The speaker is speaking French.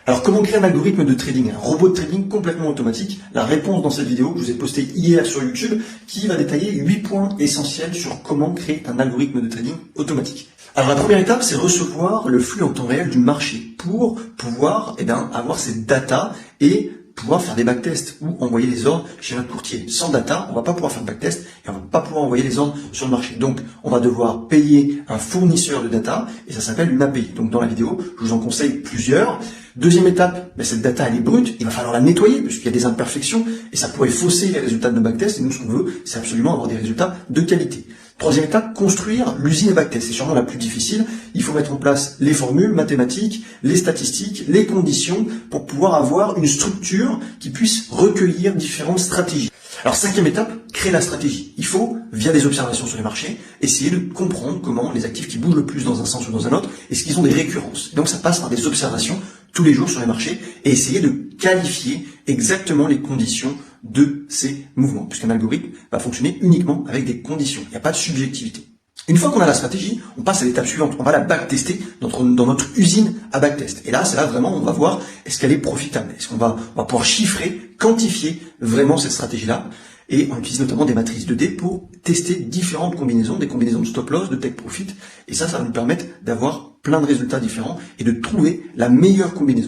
Alors comment créer un algorithme de trading, un robot de trading complètement automatique? La réponse dans cette vidéo que je vous ai postée hier sur YouTube qui va détailler 8 points essentiels sur comment créer un algorithme de trading automatique. Alors la première étape, c'est recevoir le flux en temps réel du marché pour pouvoir avoir cette data et pouvoir faire des backtests ou envoyer les ordres chez notre courtier. Sans data, on va pas pouvoir faire de backtest et on va pas pouvoir envoyer les ordres sur le marché. Donc, on va devoir payer un fournisseur de data et ça s'appelle une API. Donc, dans la vidéo, je vous en conseille plusieurs. Deuxième étape, cette data, elle est brute. Il va falloir la nettoyer puisqu'il y a des imperfections et ça pourrait fausser les résultats de nos backtest. Et nous, ce qu'on veut, c'est absolument avoir des résultats de qualité. Troisième étape, construire l'usine à backtest. C'est sûrement la plus difficile. Il faut mettre en place les formules mathématiques, les statistiques, les conditions pour pouvoir avoir une structure qui puisse recueillir différentes stratégies. Alors, cinquième étape, créer la stratégie. Il faut, via des observations sur les marchés, essayer de comprendre comment les actifs qui bougent le plus dans un sens ou dans un autre, est-ce qu'ils ont des récurrences. Donc, ça passe par des observations tous les jours sur les marchés et essayer de qualifier exactement les conditions de ces mouvements, puisqu'un algorithme va fonctionner uniquement avec des conditions. Il n'y a pas de subjectivité. Une fois qu'on a la stratégie, on passe à l'étape suivante. On va la backtester dans notre usine à backtest. Et là, c'est là vraiment on va voir est-ce qu'elle est profitable. Est-ce qu'on va pouvoir chiffrer, quantifier vraiment cette stratégie-là. Et on utilise notamment des matrices 2D pour tester différentes combinaisons, des combinaisons de stop loss, de take profit. Et ça va nous permettre d'avoir plein de résultats différents et de trouver la meilleure combinaison.